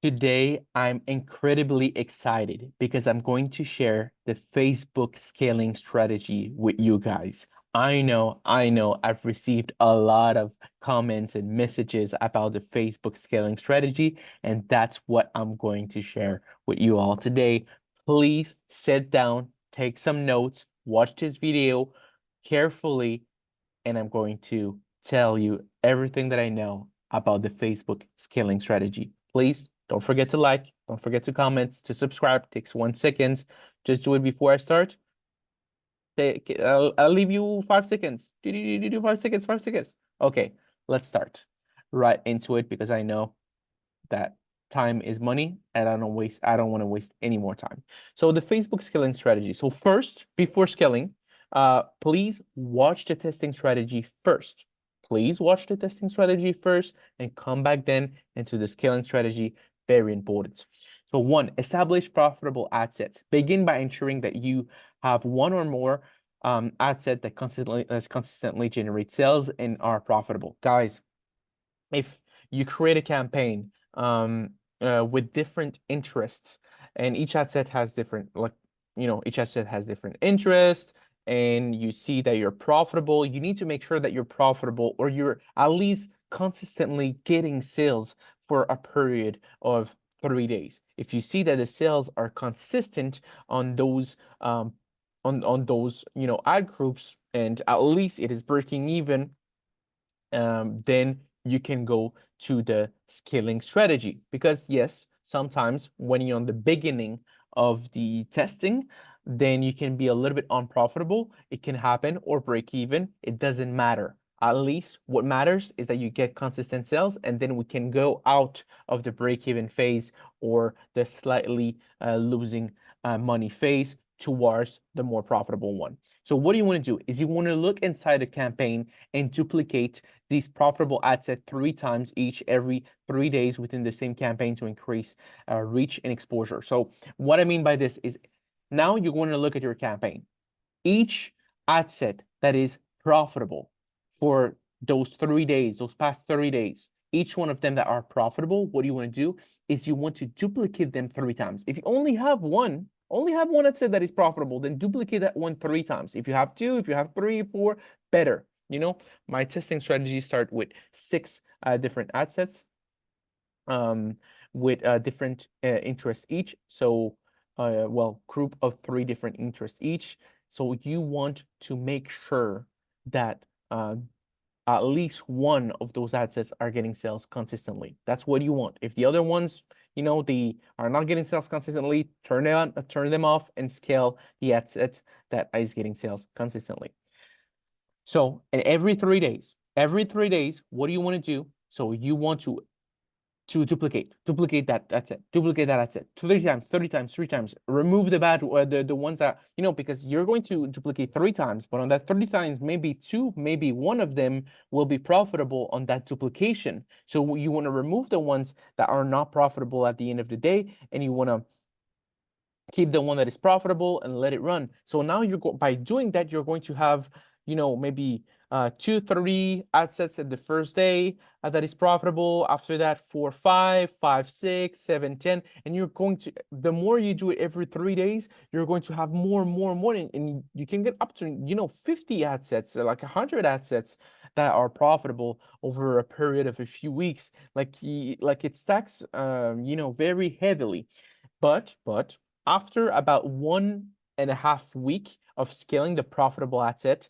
Today, I'm incredibly excited because I'm going to share the Facebook scaling strategy with you guys. I know, I've received a lot of comments and messages about the Facebook scaling strategy, and that's what I'm going to share with you all today. Please sit down, take some notes, watch this video carefully, and I'm going to tell you everything that I know about the Facebook scaling strategy. Please don't forget to like, don't forget to comment, to subscribe. Takes 1 second. Just do it before I start. I'll leave you 5 seconds. 5 seconds, 5 seconds. Okay, let's start right into it because I know that time is money and I don't want to waste any more time. So the Facebook scaling strategy. So first, before scaling, please watch the testing strategy first. Please watch the testing strategy first and come back then into the scaling strategy. Very important. So one, establish profitable ad sets. Begin by ensuring that you have one or more ad set that consistently generate sales and are profitable. Guys, if you create a campaign with different interests, and each ad set has different, each ad set has different interests, and you see that you're profitable, you need to make sure that you're profitable or you're at least consistently getting sales for a period of 3 days. If you see that the sales are consistent on those ad groups, and at least it is breaking even, then you can go to the scaling strategy. Because yes, sometimes when you're on the beginning of the testing, then you can be a little bit unprofitable. It can happen, or break even. It doesn't matter. At least what matters is that you get consistent sales, and then we can go out of the break-even phase or the slightly losing money phase towards the more profitable one. So what do you want to do is you want to look inside a campaign and duplicate these profitable ad set 3 times each every 3 days within the same campaign to increase reach and exposure. So what I mean by this is now you're going to look at your campaign. Each ad set that is profitable for those 3 days, those past 30 days, each one of them that are profitable, what you want to do is you want to duplicate them 3 times. If you only have one ad set that is profitable, then duplicate that one 3 times. If you have 2, if you have 3, 4, better. My testing strategies start with 6 different ad sets with different interests each. So, group of 3 different interests each. So you want to make sure that at least one of those ad sets are getting sales consistently. That's what you want. If the other ones, they are not getting sales consistently, turn them off and scale the ad set that is getting sales consistently. So, and every 3 days, what do you want to do? So you want to duplicate that ad set, duplicate that ad set 30 times, 30 times, 3 times. Remove the bad, the ones that, because you're going to duplicate 3 times, but on that 30 times, maybe 2, maybe 1 of them will be profitable on that duplication. So you want to remove the ones that are not profitable at the end of the day, and you want to keep the one that is profitable and let it run. So now by doing that, you're going to have, maybe 2, 3 ad sets at the first day that is profitable. After that, 4, 5, 5, 6, 7, 10. And you're going to, the more you do it every 3 days, you're going to have more and more and more. And you can get up to, 50 ad sets, like 100 ad sets that are profitable over a period of a few weeks. Like it stacks, very heavily. But after about 1.5 weeks of scaling the profitable ad set,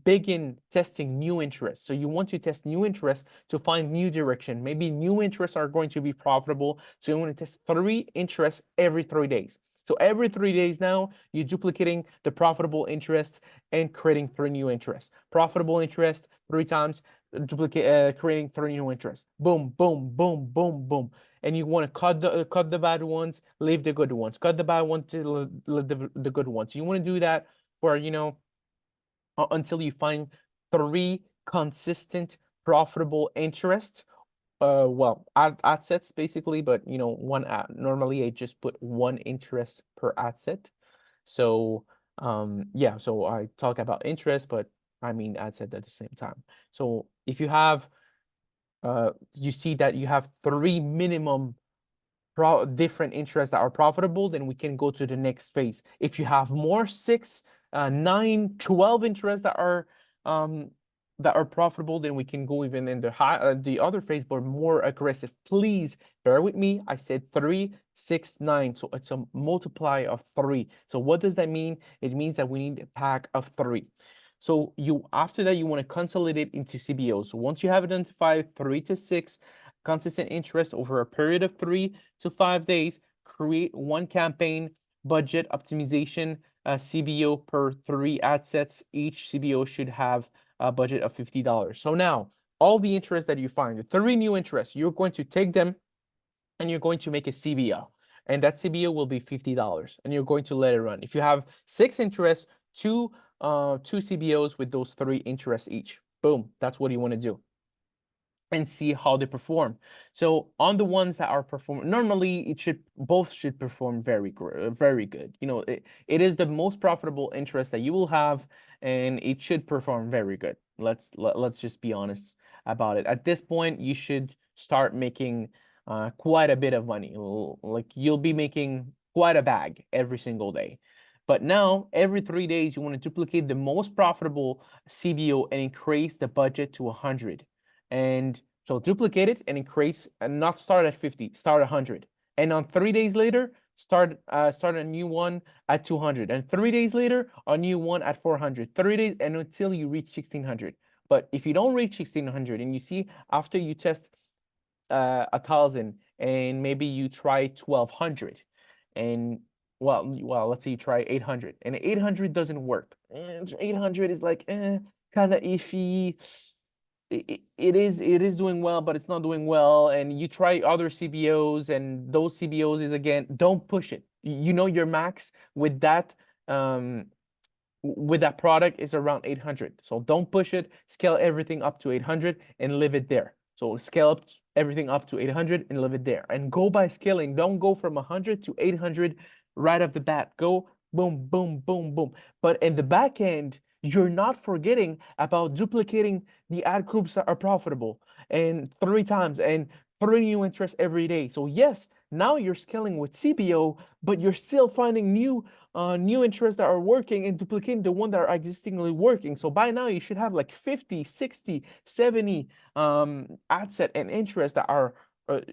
begin testing new interests. So you want to test new interests to find new direction. Maybe new interests are going to be profitable. So you want to test 3 interests every 3 days. So every 3 days now, you're duplicating the profitable interest and creating 3 new interests. Profitable interest 3 times, creating 3 new interests. Boom, boom, boom, boom, boom. And you want to cut the bad ones, leave the good ones. Cut the bad ones to leave the good ones. You want to do that for, until you find 3 consistent profitable interests. Ad sets basically, but one ad. Normally I just put 1 interest per ad set. So yeah, so I talk about interest, but I mean ad set at the same time. So if you have you see that you have 3 minimum different interests that are profitable, then we can go to the next phase. If you have more 6, 9, 12 interests that are profitable, then we can go even in the other phase, but more aggressive. Please bear with me. I said 3, 6, 9. So it's a multiply of 3. So what does that mean? It means that we need a pack of 3. So after that, you want to consolidate into CBOs. So once you have identified 3 to 6 consistent interest over a period of 3 to 5 days, create one campaign budget optimization CBO per 3 ad sets. Each CBO should have a budget of $50. So now all the interests that you find, the 3 new interests, you're going to take them and you're going to make a CBO. And that CBO will be $50 and you're going to let it run. If you have 6 interests, two CBOs with those 3 interests each. Boom, that's what you want to do. And see how they perform. So on the ones that are performing, normally both should perform very good. You know, it is the most profitable interest that you will have, and it should perform very good. Let's just be honest about it. At this point, you should start making quite a bit of money. Like you'll be making quite a bag every single day. But now, every 3 days, you want to duplicate the most profitable CBO and increase the budget to 100. And so duplicate it and increase, and not start at 50, start 100. And on 3 days later, start a new one at 200. And 3 days later, a new one at 400. 3 days, and until you reach 1600. But if you don't reach 1600 and you see after you test 1,000 and maybe you try 1,200 and well, let's say you try 800 and 800 doesn't work. 800 is like kind of iffy. It is doing well, but it's not doing well. And you try other CBOs, and those CBOs is, again, don't push it. You know your max with that product is around 800. So don't push it. Scale everything up to 800 and leave it there. So scale up everything up to 800 and leave it there. And go by scaling. Don't go from 100 to 800 right off the bat. Go boom, boom, boom, boom. But in the back end, you're not forgetting about duplicating the ad groups that are profitable and 3 times and 3 new interests every day. So yes, now you're scaling with CBO, but you're still finding new interests that are working and duplicating the one that are existingly working. So by now you should have like 50, 60, 70 ad set and interests that are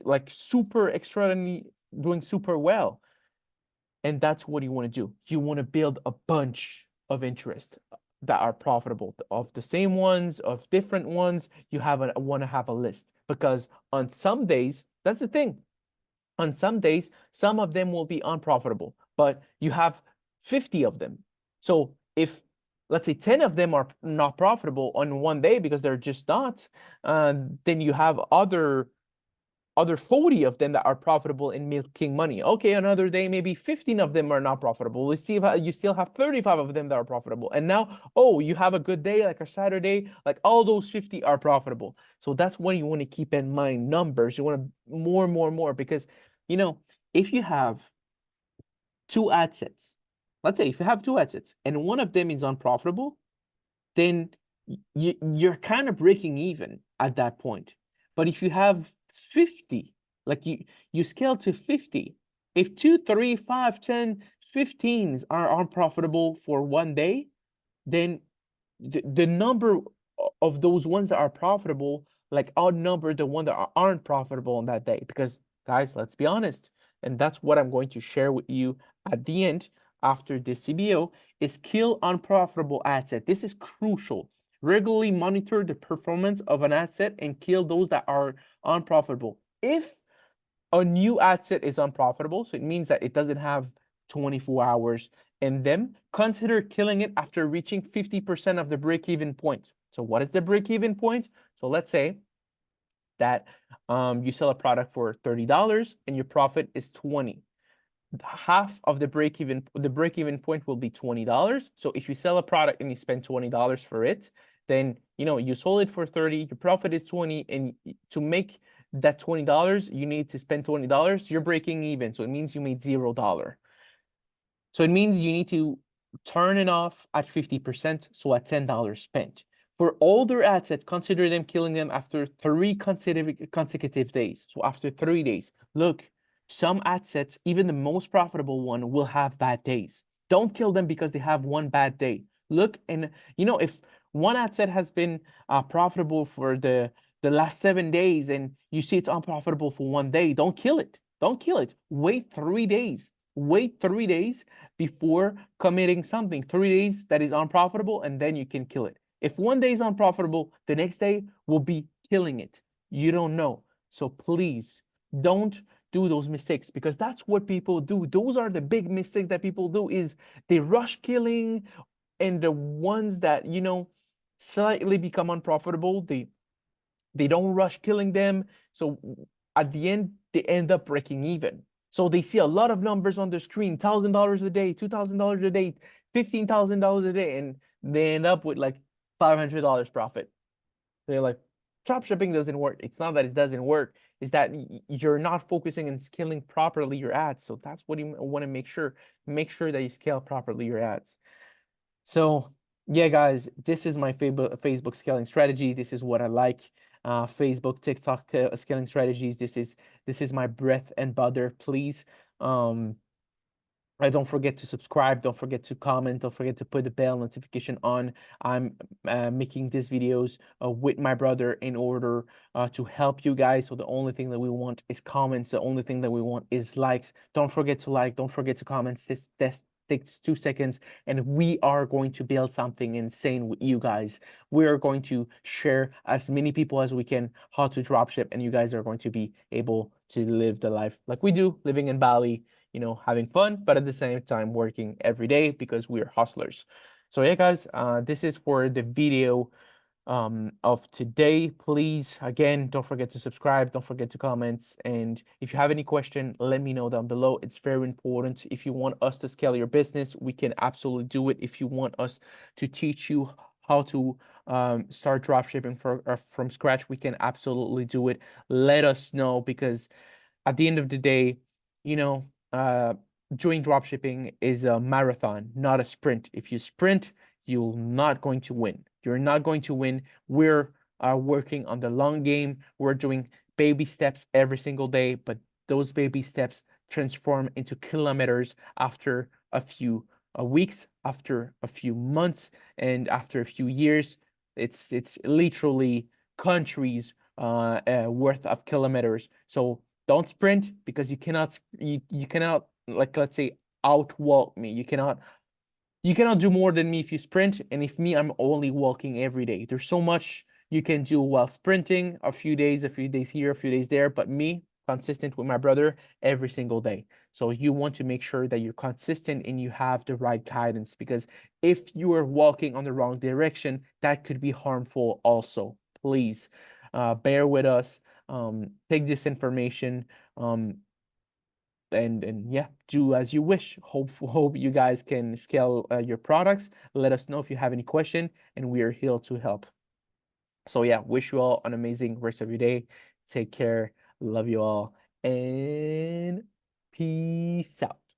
like super extraordinary, doing super well. And that's what you want to do. You want to build a bunch of interests that are profitable, of the same ones, of different ones. You want to have a list, because on some days, that's the thing. On some days, some of them will be unprofitable, but you have 50 of them. So if, let's say, 10 of them are not profitable on one day because they're just not, then you have other 40 of them that are profitable and making money. Okay, another day, maybe 15 of them are not profitable. We see if you still have 35 of them that are profitable. And now, oh, you have a good day, like a Saturday, like all those 50 are profitable. So that's what you want to keep in mind. Numbers, you want to more, because, you know, if you have 2 ad sets, let's say if you have 2 ad sets and one of them is unprofitable, then you're kind of breaking even at that point. But if you have 50, like you scale to 50, if 2, 3, 5, 10, 15s are unprofitable for one day, then the number of those ones that are profitable like outnumber the one that aren't profitable on that day. Because guys, let's be honest, and that's what I'm going to share with you at the end after this CBO, is kill unprofitable ad set. This is crucial. Regularly monitor the performance of an ad set and kill those that are unprofitable. If a new ad set is unprofitable, so it means that it doesn't have 24 hours in them, consider killing it after reaching 50% of the break-even point. So what is the break-even point? So let's say that you sell a product for $30 and your profit is 20. Half of the break-even point will be $20. So if you sell a product and you spend $20 for it, then you sold it for 30, your profit is 20, and to make that $20, you need to spend $20. You're breaking even, so it means you made $0. So it means you need to turn it off at 50%, so at $10 spent. For older ad sets, consider them killing them after 3 consecutive days. So after 3 days, look, Some ad sets, even the most profitable one, will have bad days. Don't kill them because they have one bad day. Look, and if one ad set has been profitable for the last 7 days and you see it's unprofitable for one day, don't kill it. Don't kill it. Wait 3 days. Wait 3 days before committing something. 3 days that is unprofitable, and then you can kill it. If one day is unprofitable, the next day will be killing it. You don't know. So please don't do those mistakes, because that's what people do. Those are the big mistakes that people do, is they rush killing, and the ones that slightly become unprofitable, they don't rush killing them. So at the end, they end up breaking even. So they see a lot of numbers on the screen, $1,000 a day, $2,000 a day, $15,000 a day, and they end up with like $500 profit. They're like, drop shipping doesn't work. It's not that it doesn't work. It's that you're not focusing and scaling properly your ads. So that's what you want to make sure. Make sure that you scale properly your ads. So yeah, guys, this is my Facebook scaling strategy. This is what I like. Facebook, TikTok scaling strategies. This is my bread and butter. Please, don't forget to subscribe. Don't forget to comment. Don't forget to put the bell notification on. I'm making these videos with my brother in order to help you guys. So the only thing that we want is comments. The only thing that we want is likes. Don't forget to like. Don't forget to comment. This takes 2 seconds, and we are going to build something insane with you guys. We are going to share as many people as we can how to dropship, and you guys are going to be able to live the life like we do, living in Bali, having fun, but at the same time working every day, because we're hustlers. So yeah, guys, this is for the video of today. Please, again, don't forget to subscribe, don't forget to comment, and if you have any question, let me know down below. It's very important. If you want us to scale your business, we can absolutely do it. If you want us to teach you how to start dropshipping from scratch, we can absolutely do it. Let us know, because at the end of the day, doing dropshipping is a marathon, not a sprint. If you sprint, you're not going to win. You're not going to win. We're working on the long game. We're doing baby steps every single day, but those baby steps transform into kilometers after a few weeks, after a few months, and after a few years. It's literally countries worth of kilometers. So don't sprint, because you cannot like, let's say, outwalk me. You cannot do more than me if you sprint, and if me, I'm only walking every day. There's so much you can do while sprinting, a few days here, a few days there, but me, consistent with my brother every single day. So you want to make sure that you're consistent and you have the right guidance, because if you are walking on the wrong direction, that could be harmful also. Please bear with us. Take this information, and yeah, do as you wish. Hope you guys can scale your products. Let us know if you have any question, and we are here to help. So yeah, wish you all an amazing rest of your day. Take care. Love you all, and peace out.